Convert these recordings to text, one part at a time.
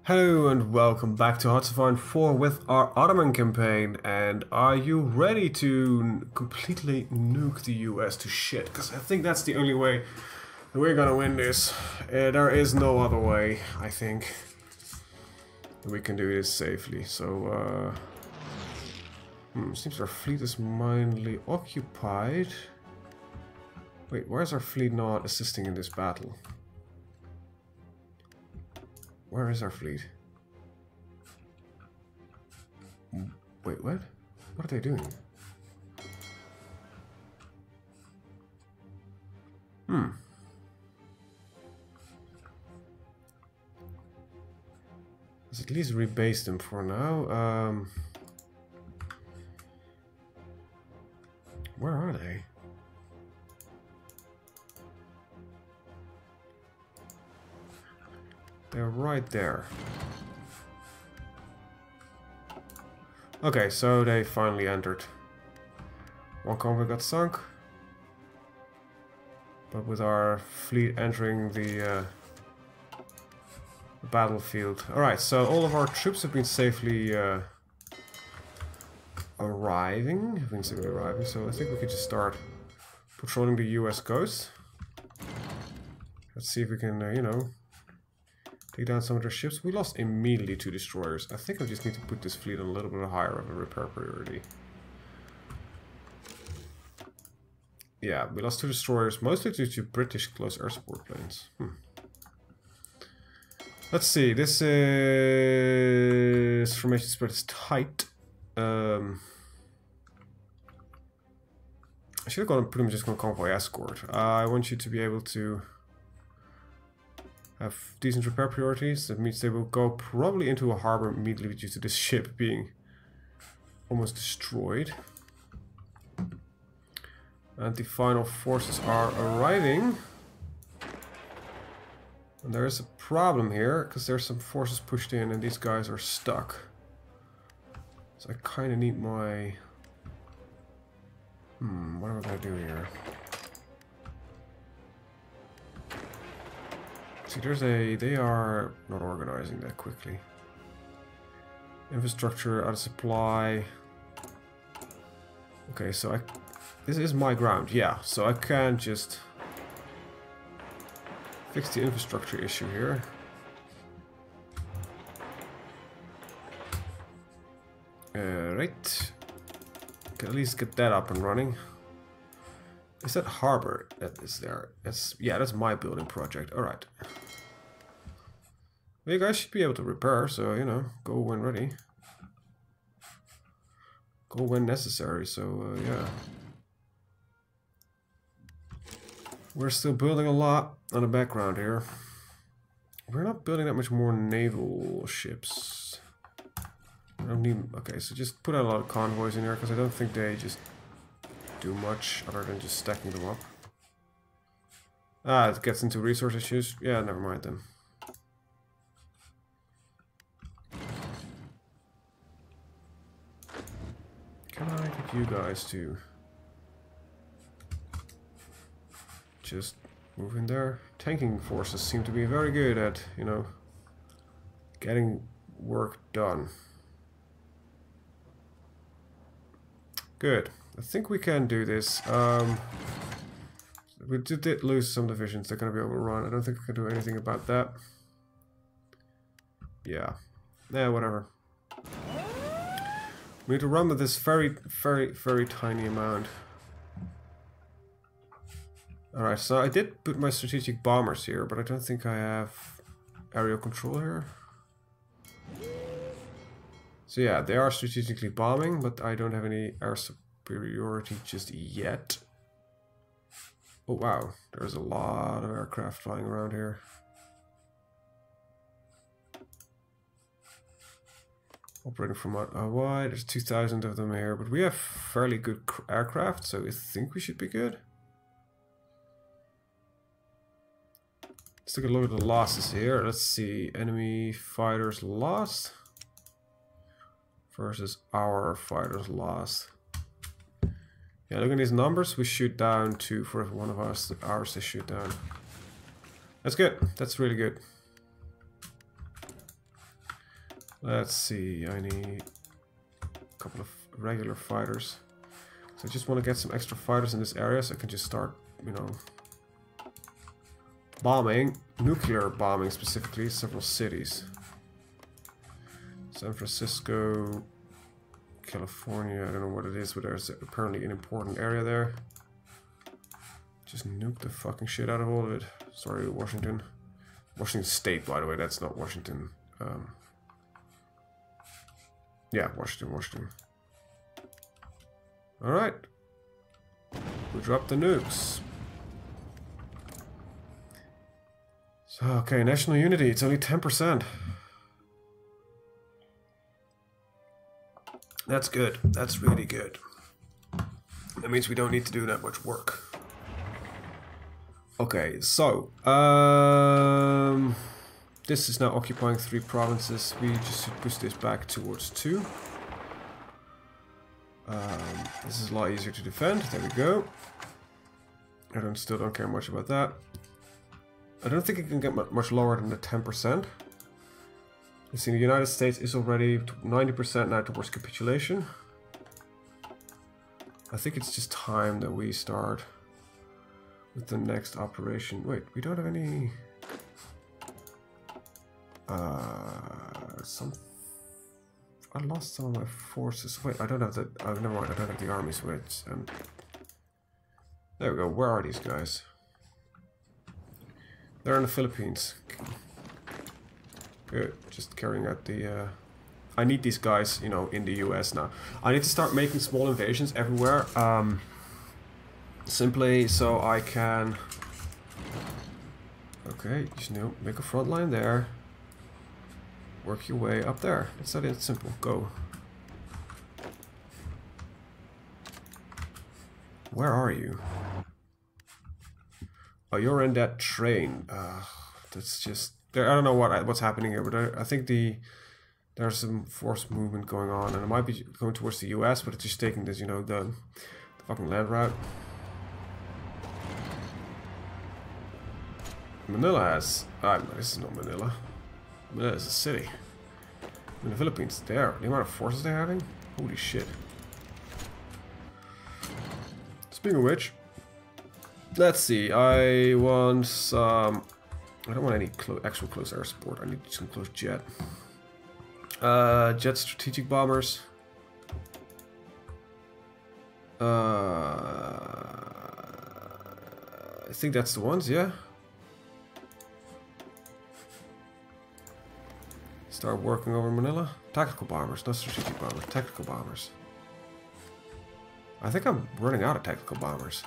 Hello and welcome back to Ottoman 4 with our Ottoman campaign. And are you ready to completely nuke the US to shit? Because I think that's the only way that we're gonna win this. There is no other way, I think, that we can do this safely. So, seems our fleet is mildly occupied. Wait, why is our fleet not assisting in this battle? Where is our fleet? Wait, what? What are they doing? Let's at least rebase them for now. Where are they? They're right there. Okay, so they finally entered. One convoy got sunk. But with our fleet entering the battlefield. Alright, so all of our troops have been safely arriving. So I think we could just start patrolling the US coast. Let's see if we can, you know, take down some of their ships. We lost immediately 2 destroyers. I think I just need to put this fleet on a little bit higher of a repair priority. Yeah, we lost 2 destroyers, mostly due to British close air support planes. Let's see, this is formation spread is tight. I should have put him just on convoy escort. I want you to be able to have decent repair priorities. That means they will go probably into a harbor immediately due to this ship being almost destroyed. And the final forces are arriving. And there is a problem here, because there's some forces pushed in and these guys are stuck. So I kind of need my... what am I going to do here? See, they are not organizing that quickly. Infrastructure, out of supply. Okay, so this is my ground, yeah. So I can't just fix the infrastructure issue here. Right. Can at least get that up and running. Is that harbor that is there? Yeah, that's my building project. All right. Well, you guys should be able to repair, so you know, go when ready, go when necessary. So yeah, we're still building a lot on the background here. We're not building that much more naval ships. I don't need. Okay, so just put out a lot of convoys in here because I don't think they just do much other than just stacking them up. Ah, it gets into resource issues. Yeah, never mind then. Can I get you guys to just move in there? Tanking forces seem to be very good at, you know, getting work done. Good. I think we can do this. We did lose some divisions. They're going to be overrun. I don't think we can do anything about that. Yeah. Yeah, whatever. We need to run with this very, very, very tiny amount. Alright, so I did put my strategic bombers here, but I don't think I have aerial control here. So yeah, they are strategically bombing, but I don't have any air superiority just yet. Oh wow, there's a lot of aircraft flying around here. Operating from wide, there's 2,000 of them here, but we have fairly good aircraft, so I think we should be good. Let's take a look at the losses here. Let's see, enemy fighters lost versus our fighters lost. Yeah, look at these numbers. We shoot down 2 for one of us, ours to shoot down. That's good. That's really good. Let's see, I need a couple of regular fighters. So I just want to get some extra fighters in this area so I can just start, you know, bombing, nuclear bombing specifically, several cities. San Francisco, California, I don't know what it is, but there's apparently an important area there. Just nuke the fucking shit out of all of it. Sorry, Washington. Washington State, by the way, that's not Washington. Yeah, Washington. Alright. We dropped the nukes. So, okay, national unity, it's only 10%. That's good. That's really good. That means we don't need to do that much work. Okay, so this is now occupying 3 provinces. We just should push this back towards 2. This is a lot easier to defend. There we go. I still don't care much about that. I don't think it can get much lower than the 10%. You see, the United States is already 90% now towards capitulation. I think it's just time that we start with the next operation. Wait, we don't have any... I lost some of my forces. Wait, I don't have the... Oh, never mind, I don't have the armies. Wait, there we go. Where are these guys? They're in the Philippines. Good. Just carrying out the... I need these guys, you know, in the US now. I need to start making small invasions everywhere. Simply so I can... Okay, just, you know, make a front line there. Work your way up there. It's not that simple. Go. Where are you? Oh, you're in that train. That's just... I don't know what's happening here, but I think there's some forced movement going on, and it might be going towards the US, but it's just taking this, you know, the fucking land route. Manila has... this is not Manila. Manila is a city. In the Philippines, there. The amount of forces they're having? Holy shit. Speaking of which, let's see. I want some... I don't want any actual close air support. I need some close jet. Jet strategic bombers. I think that's the ones, yeah. Start working over Manila. Tactical bombers, not strategic bombers. Tactical bombers. I think I'm running out of tactical bombers.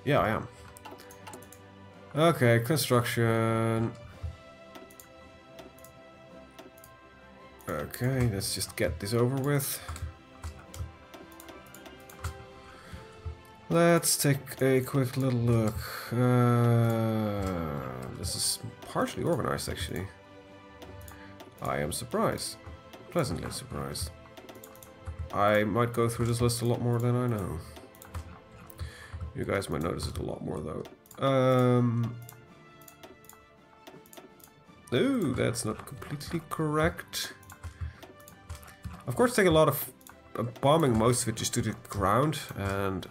Yeah, I am. Okay, construction. Okay, let's just get this over with. Let's take a quick little look. This is partially organized, actually. I am surprised. Pleasantly surprised. I might go through this list a lot more than I know. You guys might notice it a lot more, though. Ooh, that's not completely correct. Of course, take a lot of bombing most of it just to the ground, and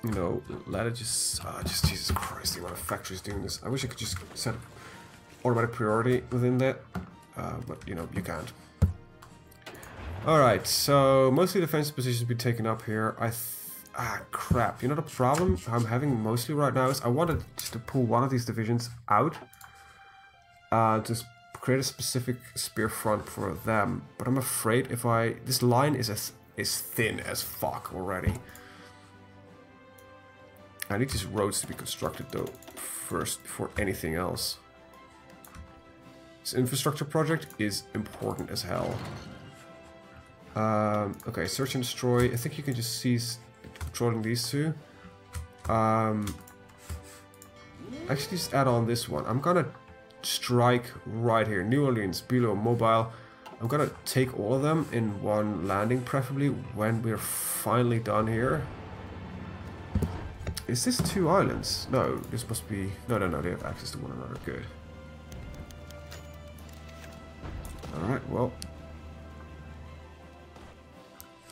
you know, let it just Jesus Christ, the amount of factories doing this. I wish I could just set automatic priority within that, but you know, you can't. Alright, so mostly defensive positions be taken up here. Crap. You know the problem I'm having mostly right now is I wanted just to pull one of these divisions out to create a specific spear front for them, but I'm afraid if this line is thin as fuck already. I need these roads to be constructed though first before anything else. This infrastructure project is important as hell. Okay, search and destroy. I think you can just cease controlling these two. Actually, just add on this one. I'm gonna strike right here. New Orleans, below Mobile. I'm gonna take all of them in one landing, preferably when we're finally done here. Is this 2 islands? No, this must be... No, they have access to one another. Good. Alright, well.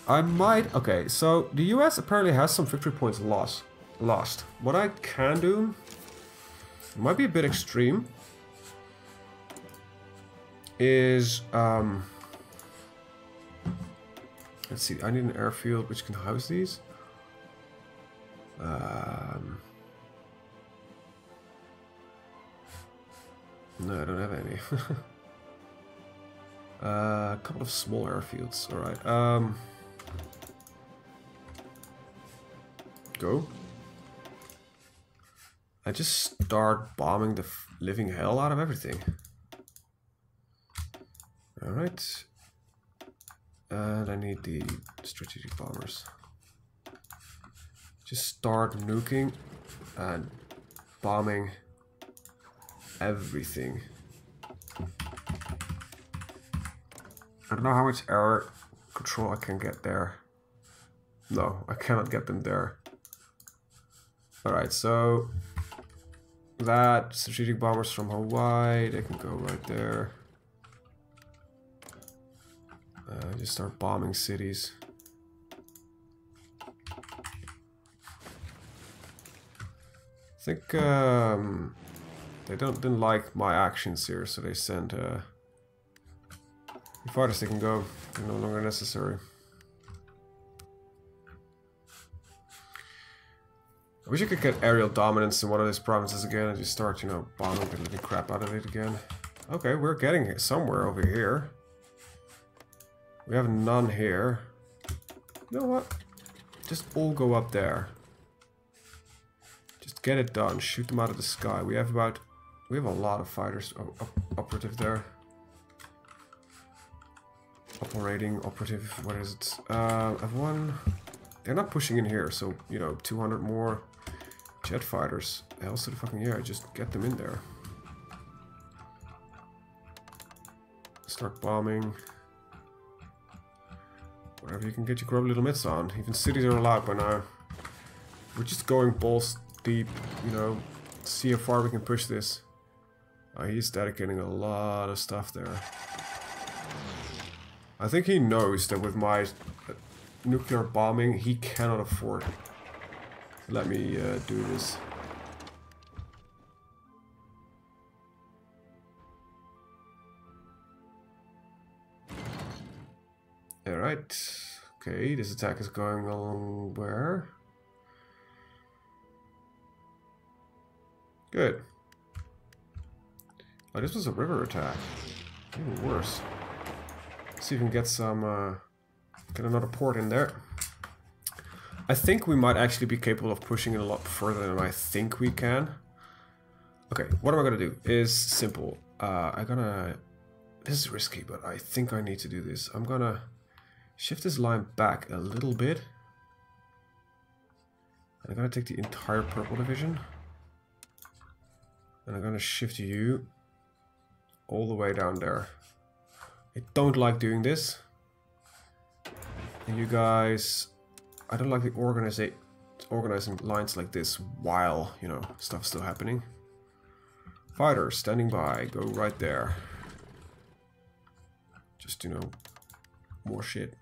I might... Okay, so the US apparently has some victory points lost. What I can do... It might be a bit extreme. Is... Let's see, I need an airfield which can house these. No, I don't have any. A couple of small airfields, alright. Go. I just start bombing the living hell out of everything. Alright. And I need the strategic bombers. Just start nuking and bombing everything. I don't know how much air control I can get there. No, I cannot get them there. Alright, so that strategic bombers from Hawaii, they can go right there. Just start bombing cities. I think they didn't like my actions here, so they sent the farthest they can go. They're no longer necessary. I wish I could get aerial dominance in one of these provinces again and just start, you know, bombing the living crap out of it again. Okay, we're getting somewhere over here. We have none here. You know what? Just all go up there. Just get it done. Shoot them out of the sky. We have a lot of fighters operative there. Operative, what is it? F1. They're not pushing in here, so, you know, 200 more jet fighters. Hell to the fucking yeah, just get them in there. Start bombing. Whatever you can get your grub little mitts on. Even cities are allowed by now. We're just going balls deep, you know, see how far we can push this. He's dedicating a lot of stuff there. I think he knows that with my nuclear bombing, he cannot afford to let me do this. Alright. Okay, this attack is going along where? Good. Oh, this was a river attack. Even worse. See if we can get some, get another port in there. I think we might actually be capable of pushing it a lot further than I think we can. Okay, what am I gonna do? Is simple. This is risky, but I think I need to do this. I'm gonna shift this line back a little bit. And I'm gonna take the entire purple division. And I'm gonna shift you all the way down there. I don't like doing this. And you guys, I don't like the organizing lines like this while, you know, stuff's still happening. Fighters standing by, go right there. Just, you know, more shit.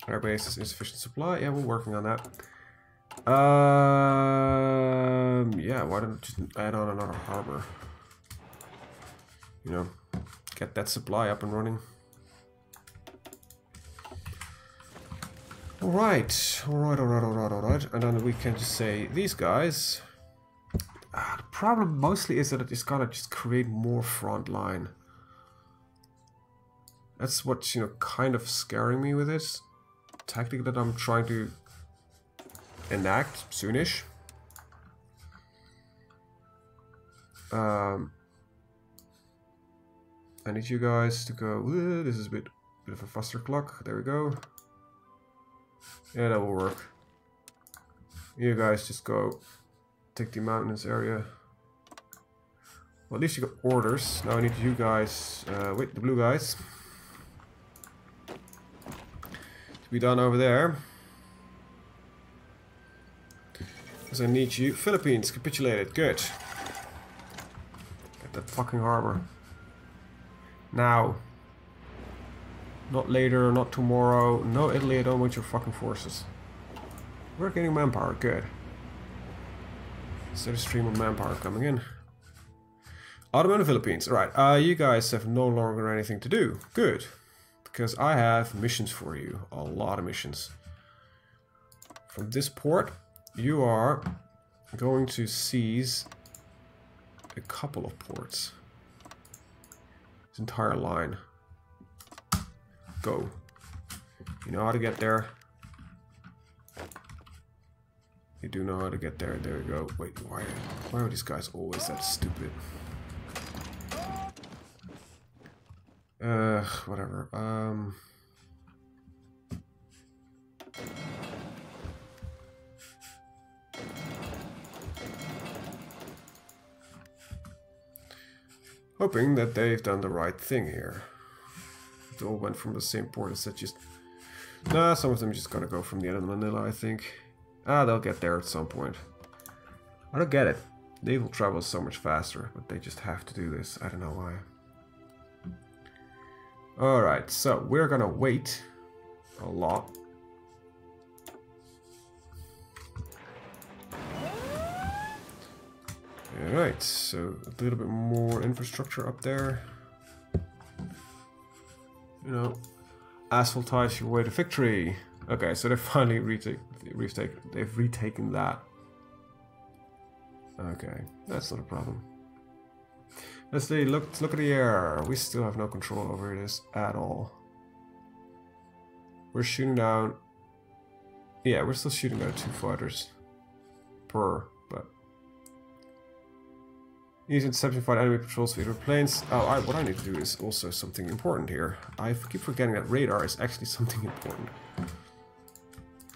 Our base is insufficient supply. Yeah, we're working on that. Yeah, why don't just add on another harbor? You know, get that supply up and running. Alright, alright. And then we can just say, these guys... the problem mostly is that it's gonna just create more front line. That's what's, you know, kind of scaring me with this tactic that I'm trying to enact soonish. I need you guys to go. This is a bit of a faster clock. There we go. Yeah, that will work. You guys just go take the mountainous area. Well, at least you got orders. Now I need you guys. Wait, the blue guys. To be done over there. Because I need you. Philippines capitulated. Good. Get Get that fucking harbor. Now. Not later, not tomorrow. No, Italy, I don't want your fucking forces. We're getting manpower, good. Steady stream of manpower coming in. Ottoman Philippines. Right, you guys have no longer anything to do. Good. Because I have missions for you. A lot of missions. From this port, you are going to seize a couple of ports. This entire line. Go. You know how to get there. You do know how to get there. There we go. Wait, why are these guys always that stupid? Whatever. Hoping that they've done the right thing here. They all went from the same port instead. Just nah, some of them just gotta go from the end of Manila, I think. Ah, they'll get there at some point. I don't get it. They will travel so much faster, but they just have to do this. I don't know why. Alright, so we're gonna wait a lot. Alright, so a little bit more infrastructure up there. You know, asphaltize your way to victory. Okay, so they've finally they've retaken that. Okay, that's not a problem. Let's see, look at the air. We still have no control over this at all. We're shooting down. Yeah, we're still shooting down 2 fighters per, but use interception fight enemy patrols with planes. Oh, what I need to do is also something important here. I keep forgetting that radar is actually something important.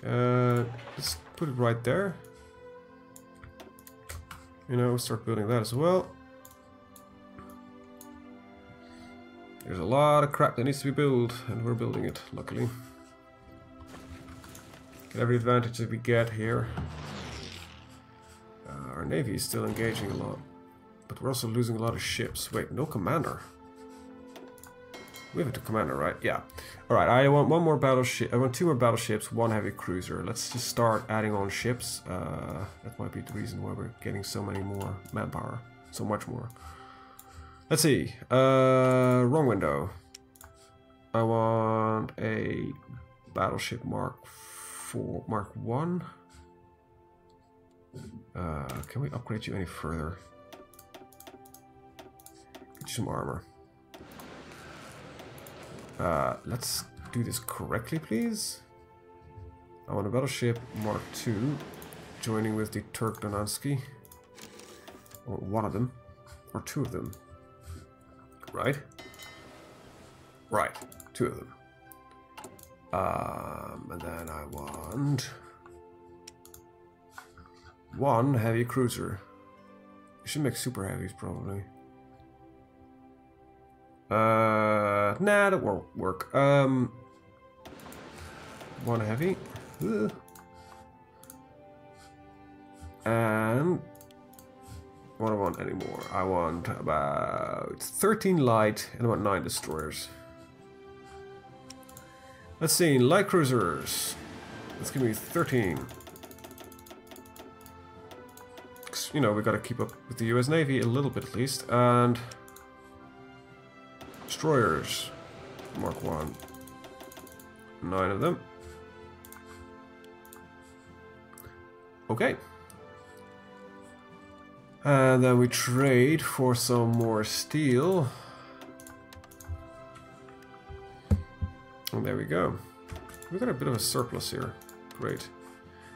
Let's put it right there. You know, start building that as well. There's a lot of crap that needs to be built, and we're building it, luckily. Get every advantage that we get here. Our navy is still engaging a lot, but we're also losing a lot of ships. Wait, no commander. We have a commander, right? Yeah. Alright, I want 1 more battleship. I want 2 more battleships, 1 heavy cruiser. Let's just start adding on ships. That might be the reason why we're getting so many more manpower. So much more. Let's see. Wrong window. I want a battleship Mark 1. Can we upgrade you any further? Get you some armor. Let's do this correctly, please. I want a battleship Mark 2 joining with the Turk Donansky. Or 1 of them. Or 2 of them. Right? Right. 2 of them. And then I want 1 heavy cruiser. We should make super heavies probably. Nah, that won't work. 1 heavy. Ugh. And what do I want anymore? I want about 13 light and about 9 destroyers. Let's see, light cruisers. Let's give me 13. You know, we gotta keep up with the US Navy a little bit at least. And destroyers. Mark 1. 9 of them. Okay. And then we trade for some more steel. And there we go. We've got a bit of a surplus here. Great.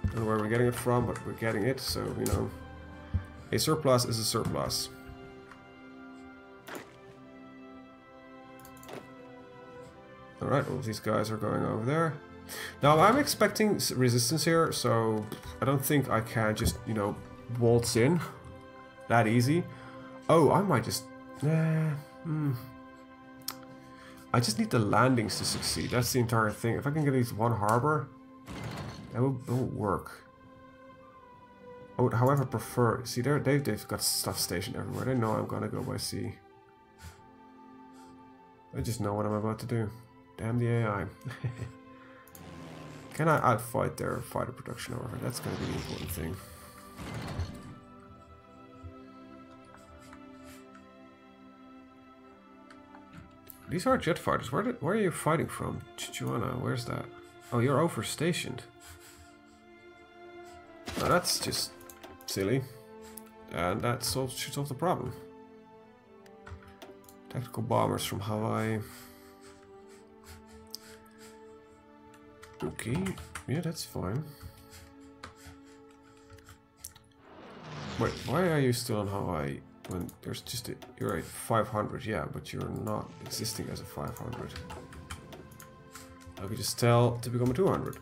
I don't know where we're getting it from, but we're getting it, so, you know. A surplus is a surplus. Alright, all these guys are going over there. Now, I'm expecting resistance here, so I don't think I can just, you know, waltz in that easy. Oh, I might just... I just need the landings to succeed. That's the entire thing. If I can get at least 1 harbor, that will work. would, however, prefer... See, they've got stuff stationed everywhere. They know I'm gonna go by sea. I just know what I'm about to do. Damn the AI. Can I outfight their fighter production, however? That's gonna be the important thing. These are jet fighters. Where are you fighting from? Chichuana, where's that? Oh, you're overstationed. Now that's just silly. And that should solve the problem. Tactical bombers from Hawaii. Okay, yeah, that's fine. Wait, why are you still on Hawaii when there's just a... You're at 500, yeah, but you're not existing as a 500. I could just tell to become a 200.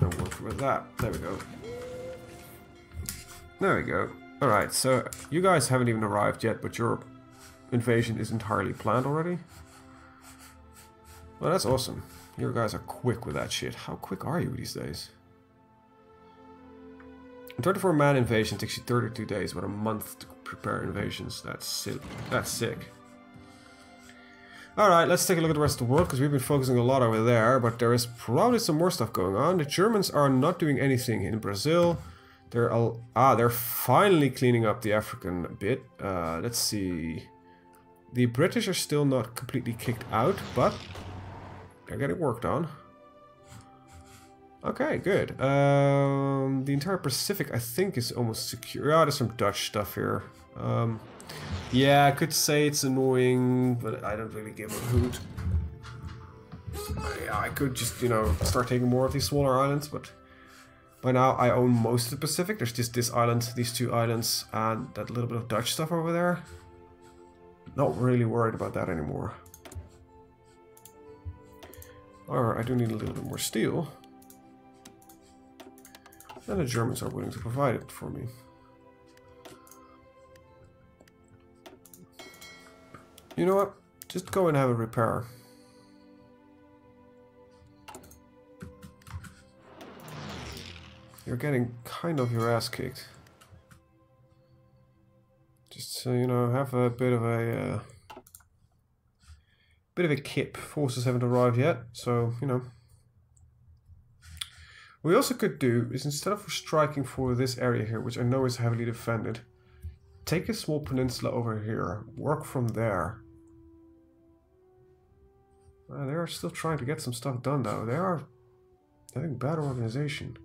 And work with that. There we go. There we go. Alright, so you guys haven't even arrived yet, but your invasion is entirely planned already. Well, that's awesome. You guys are quick with that shit. How quick are you these days? A 24-man invasion takes you 32 days, but a month to prepare invasions. That's sick. That's sick. Alright, let's take a look at the rest of the world, because we've been focusing a lot over there, but there is probably some more stuff going on. The Germans are not doing anything in Brazil. They're finally cleaning up the African bit. Let's see. The British are still not completely kicked out, but they're getting worked on. Okay, good. The entire Pacific, I think, is almost secure. Oh, there's some Dutch stuff here. Yeah, I could say it's annoying, but I don't really give a hoot. I could just, you know, start taking more of these smaller islands, but by now I own most of the Pacific. There's just this island, these two islands, and that little bit of Dutch stuff over there. Not really worried about that anymore. Or I do need a little bit more steel. And the Germans are willing to provide it for me. You know what? Just go and have a repair. You're getting kind of your ass kicked. Just so you know, have a bit of a kip. Forces haven't arrived yet, so you know. What we also could do is, instead of striking for this area here, which I know is heavily defended, take a small peninsula over here, work from there. They are still trying to get some stuff done though. They are, I think, bad organization.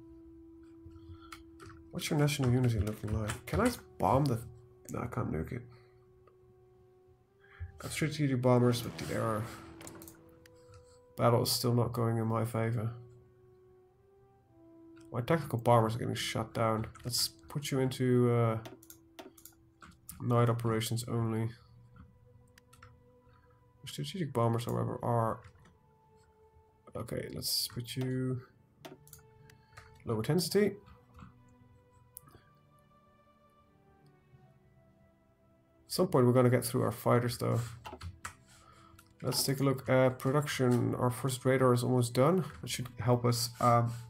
What's your national unity looking like? Can I bomb the... No, I can't nuke it. Got strategic bombers, but they are... Battle is still not going in my favor. My tactical bombers are getting shut down. Let's put you into night operations only. The strategic bombers, however, are... Okay, let's put you... Low intensity. At some point we're going to get through our fighters though. Let's take a look at production. Our first radar is almost done. It should help us,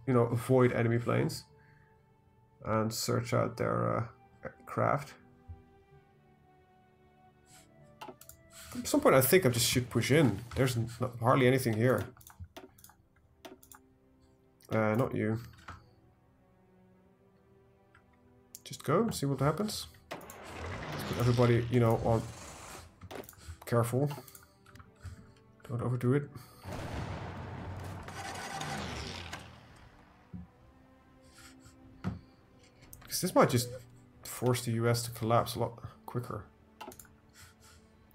you know, avoid enemy planes and search out their craft. At some point I think I just should push in. There's hardly anything here. Not you. Just go, see what happens. Everybody, you know, on careful. Don't overdo it. Because this might just force the US to collapse a lot quicker.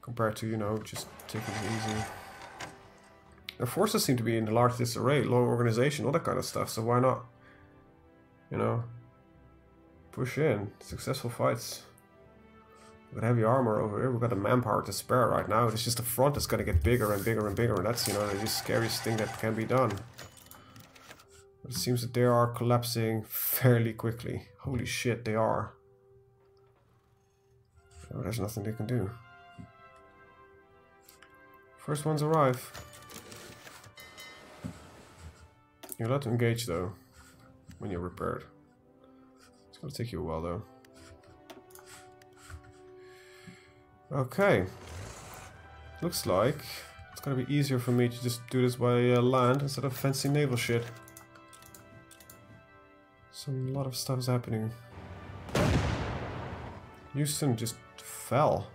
Compared to, you know, just taking it easy. Their forces seem to be in large disarray, low organization, all that kind of stuff. So why not, you know, push in. Successful fights. We've got heavy armor over here. We've got the manpower to spare right now. It's just the front that's going to get bigger and bigger and bigger. And that's, you know, the scariest thing that can be done. But it seems that they are collapsing fairly quickly. Holy shit, they are. Oh, there's nothing they can do. First ones arrive. You're allowed to engage though, when you're repaired. It'll take you a while though. Okay. Looks like it's gonna be easier for me to just do this by land instead of fancy naval shit. So a lot of stuff is happening. Houston just fell.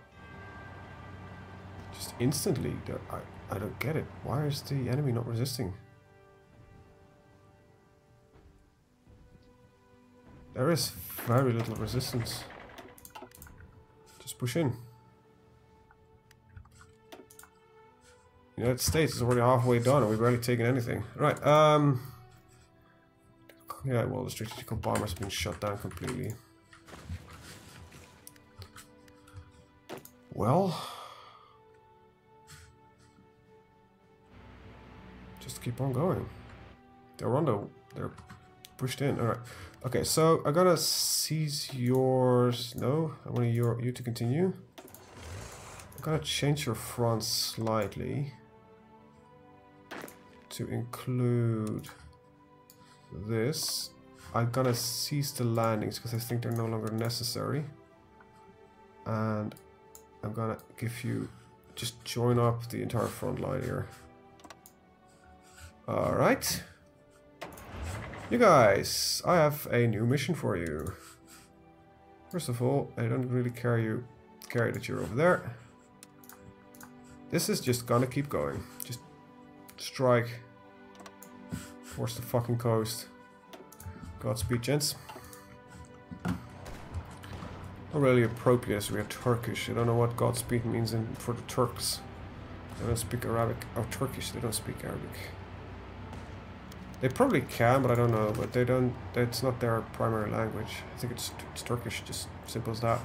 Just instantly. I don't get it. Why is the enemy not resisting? There is very little resistance. Just push in. The United States is already halfway done and we've barely taken anything. Right, yeah, well, the strategic bomber's been shut down completely. Well, just keep on going. They're pushed in. Alright. Okay, so I gotta seize yours. No, I want you to continue. I'm gonna change your front slightly to include this. I'm gonna seize the landings because I think they're no longer necessary. And I'm gonna give you, just join up the entire front line here. Alright. You guys, I have a new mission for you. First of all, I don't really care that you're over there. This is just gonna keep going. Just strike towards the fucking coast. Godspeed, gents. Not really appropriate as we are Turkish. I don't know what Godspeed means for the Turks. They don't speak Arabic. Or Turkish, they don't speak Arabic. They probably can, but I don't know. But they don't. It's not their primary language. I think it's Turkish, just simple as that.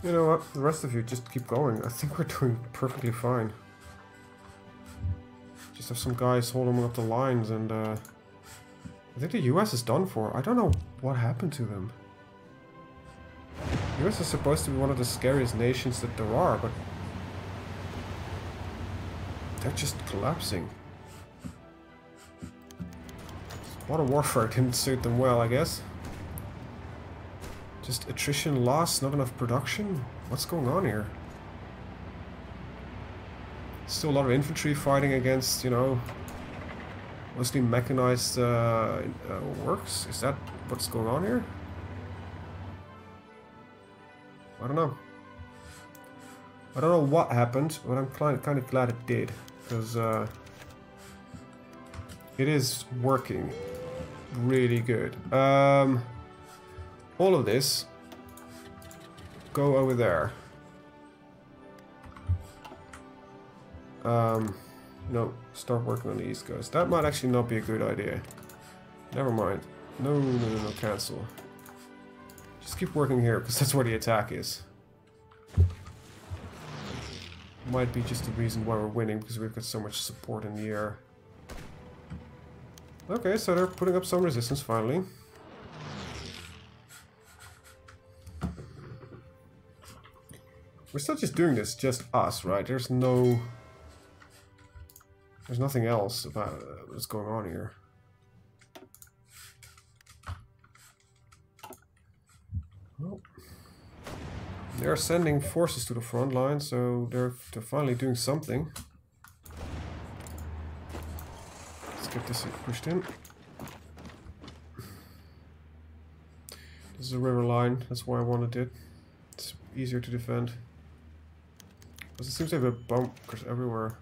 You know what? The rest of you just keep going. I think we're doing perfectly fine. Just have some guys holding up the lines, and I think the US is done for. I don't know what happened to them. The US is supposed to be one of the scariest nations that there are, but they're just collapsing. Modern warfare didn't suit them well, I guess. Just attrition loss, not enough production? What's going on here? Still a lot of infantry fighting against, you know, mostly mechanized works? Is that what's going on here? I don't know. I don't know what happened, but I'm kind of glad it did, because it is working really good. All of this, go over there. No, start working on the East Coast. That might actually not be a good idea. Never mind. No, cancel. Just keep working here, because that's where the attack is. Might be just the reason why we're winning, because we've got so much support in the air. Okay, so they're putting up some resistance finally. We're still just doing this, just us, right? There's nothing else about what's going on here. Well, they're sending forces to the front line, so they're finally doing something. Let's get this pushed in. This is a river line, that's why I wanted it. It's easier to defend. Because it seems to have a bunkers everywhere.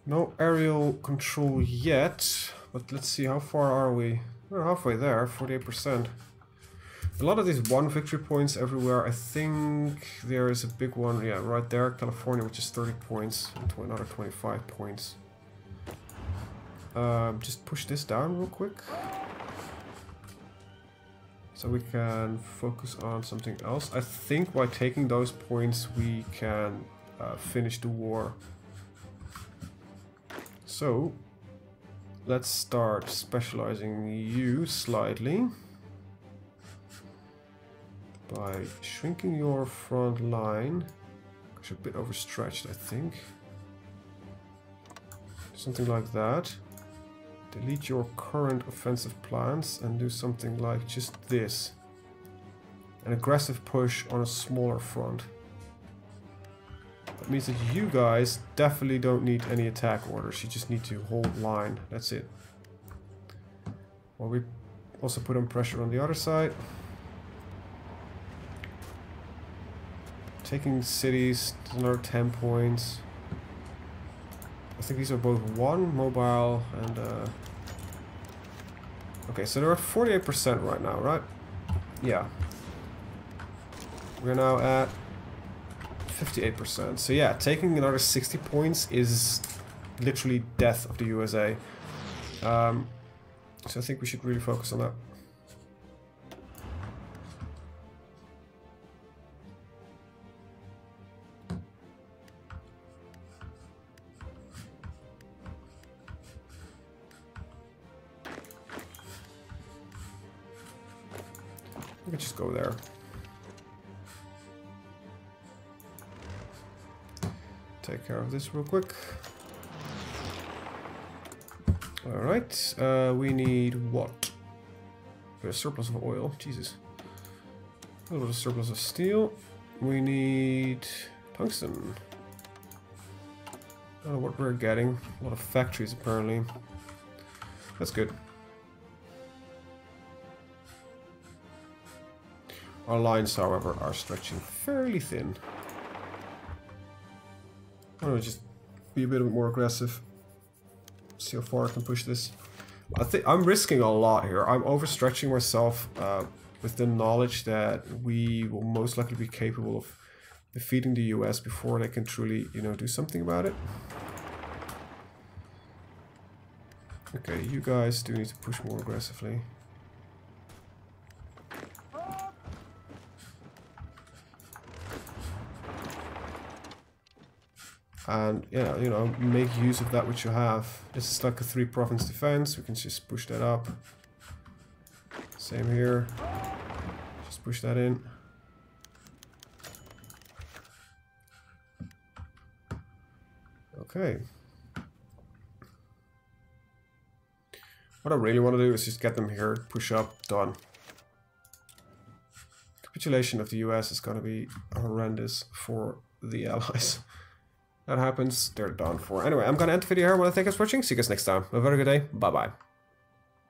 No aerial control yet, but let's see, how far are we? We're halfway there, 48%. A lot of these one victory points everywhere. I think there is a big one, yeah, right there, California, which is 30 points, and another 25 points. Just push this down real quick. So we can focus on something else. I think by taking those points we can finish the war. So let's start specializing you slightly. by shrinking your front line. It's a bit overstretched, I think. Something like that. Delete your current offensive plans and do something like just this. An aggressive push on a smaller front. That means that you guys definitely don't need any attack orders. You just need to hold line. That's it. Well, we also put on pressure on the other side. Taking cities, another 10 points. I think these are both 1 mobile and okay, so they're at 48% right now, right? Yeah. We're now at 58%. So yeah, taking another 60 points is literally death of the USA. So I think we should really focus on that. We can just go there. Take care of this real quick. Alright, we need what? A surplus of oil, Jesus. A little bit of surplus of steel. We need tungsten. I don't know what we're getting. A lot of factories apparently. That's good. Our lines, however, are stretching fairly thin. I'm gonna just be a bit more aggressive. See how far I can push this. I think I'm risking a lot here. I'm overstretching myself with the knowledge that we will most likely be capable of defeating the US before they can truly, you know, do something about it. Okay, you guys do need to push more aggressively. And yeah, you know, make use of that which you have. This is like a 3-province defense. We can just push that up. Same here. Just push that in. Okay. What I really want to do is just get them here, push up, done. Capitulation of the US is going to be horrendous for the Allies. That happens, they're done for. Anyway, I'm going to end the video here. I want to thank you guys for watching. See you guys next time. Have a very good day. Bye-bye.